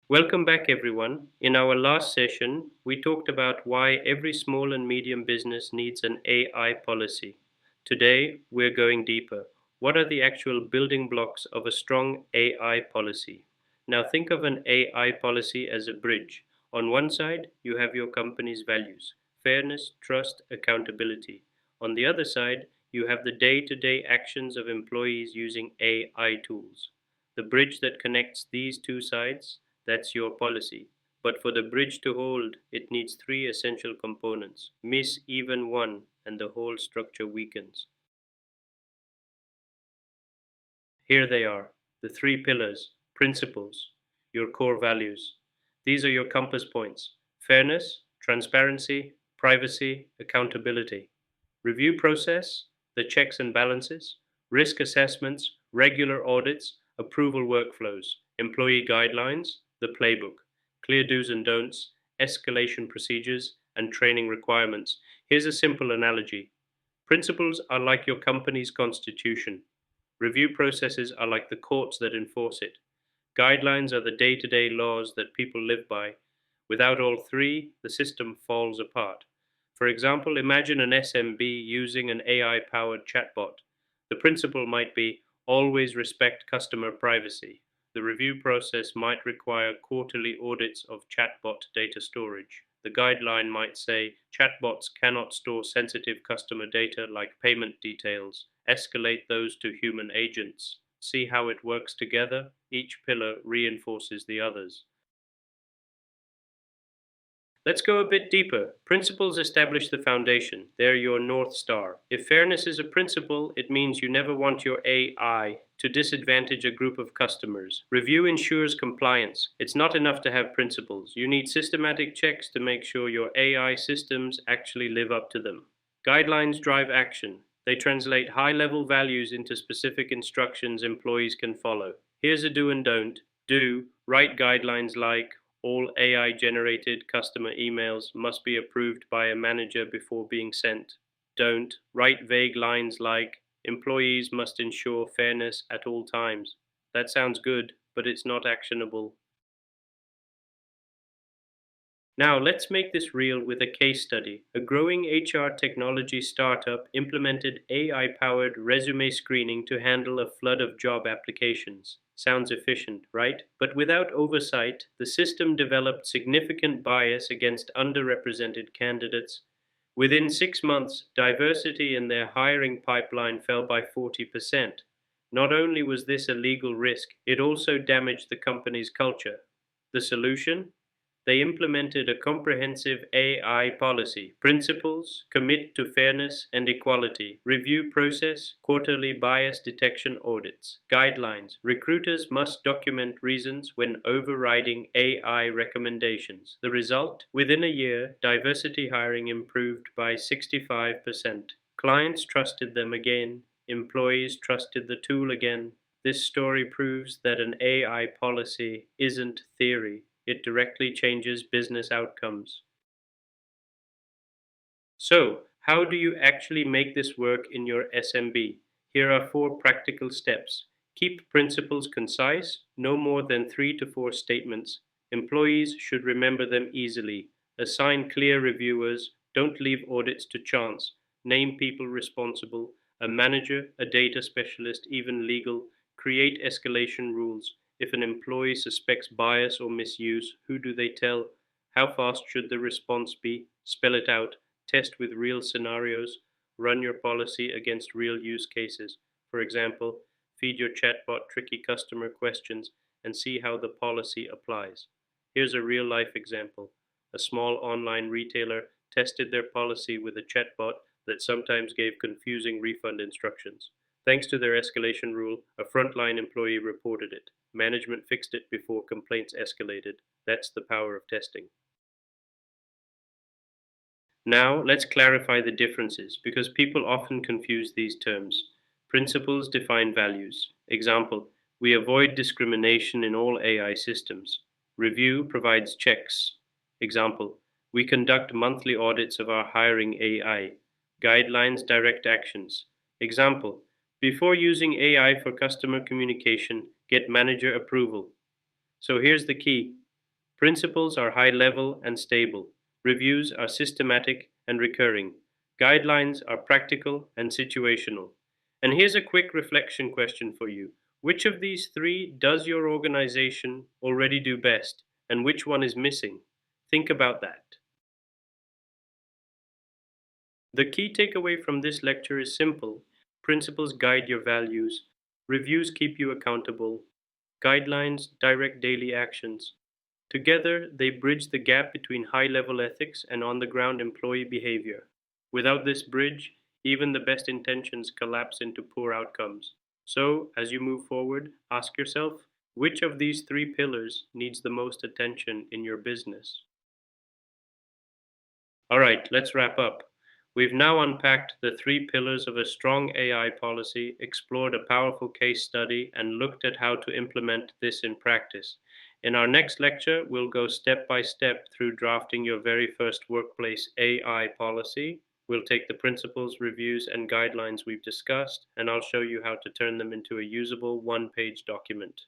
Welcome back, everyone. In our last session, we talked about why every small and medium business needs an AI policy. Today, we're going deeper. What are the actual building blocks of a strong AI policy? Now, think of an AI policy as a bridge. On one side, you have your company's values: fairness, trust, accountability. On the other side, you have the day to day actions of employees using AI tools. The bridge that connects these two sides, that's your policy. But for the bridge to hold, it needs three essential components. Miss even one, and the whole structure weakens. Here they are, the three pillars, principles, your core values. These are your compass points: fairness, transparency, privacy, accountability. Review process, the checks and balances, risk assessments, regular audits, approval workflows, employee guidelines, the playbook, clear do's and don'ts, escalation procedures, and training requirements. Here's a simple analogy. Principles are like your company's constitution. Review processes are like the courts that enforce it. Guidelines are the day to day laws that people live by. Without all three, the system falls apart. For example, imagine an SMB using an AI powered chatbot. The principle might be always respect customer privacy. The review process might require quarterly audits of chatbot data storage. The guideline might say chatbots cannot store sensitive customer data like payment details. Escalate those to human agents. See how it works together? Each pillar reinforces the others. Let's go a bit deeper. Principles establish the foundation. They're your North Star. If fairness is a principle, it means you never want your AI to disadvantage a group of customers. Review ensures compliance. It's not enough to have principles. You need systematic checks to make sure your AI systems actually live up to them. Guidelines drive action. They translate high level values into specific instructions employees can follow. Here's a do and don't. Do: write guidelines like all AI generated customer emails must be approved by a manager before being sent. Don't write vague lines like employees must ensure fairness at all times. That sounds good, but it's not actionable. Now, let's make this real with a case study. A growing HR technology startup implemented AI powered resume screening to handle a flood of job applications. Sounds efficient, right? But without oversight, the system developed significant bias against underrepresented candidates. Within 6 months, diversity in their hiring pipeline fell by 40%. Not only was this a legal risk, it also damaged the company's culture. The solution? They implemented a comprehensive AI policy: principles, commit to fairness and equality, review process, quarterly bias detection audits, guidelines. Recruiters must document reasons when overriding AI recommendations. The result? Within a year, diversity hiring improved by 65%. Clients trusted them again, employees trusted the tool again. This story proves that an AI policy isn't theory, it directly changes business outcomes. So, how do you actually make this work in your SMB? Here are four practical steps. Keep principles concise, no more than 3 to 4 statements. Employees should remember them easily. Assign clear reviewers. Don't leave audits to chance. Name people responsible: a manager, a data specialist, even legal. Create escalation rules. If an employee suspects bias or misuse, who do they tell? How fast should the response be? Spell it out. Test with real scenarios. Run your policy against real use cases. For example, feed your chatbot tricky customer questions and see how the policy applies. Here's a real life example. A small online retailer tested their policy with a chatbot that sometimes gave confusing refund instructions. Thanks to their escalation rule, a frontline employee reported it. Management fixed it before complaints escalated. That's the power of testing. Now, let's clarify the differences because people often confuse these terms. Principles define values. Example: we avoid discrimination in all AI systems. Review provides checks. Example: we conduct monthly audits of our hiring AI. Guidelines direct actions. Example: before using AI for customer communication, get manager approval. So here's the key: Principles are high level and stable. Reviews are systematic and recurring. Guidelines are practical and situational. And here's a quick reflection question for you. Which of these three does your organization already do best, and which one is missing? Think about that. The key takeaway from this lecture is simple. Principles guide your values, reviews keep you accountable, guidelines direct daily actions. Together, they bridge the gap between high level ethics and on the ground employee behavior. Without this bridge, even the best intentions collapse into poor outcomes. So, as you move forward, ask yourself which of these three pillars needs the most attention in your business? All right, let's wrap up. We've now unpacked the three pillars of a strong AI policy, explored a powerful case study, and looked at how to implement this in practice. In our next lecture, we'll go step by step through drafting your very first workplace AI policy. We'll take the principles, reviews, and guidelines we've discussed, and I'll show you how to turn them into a usable one-page document.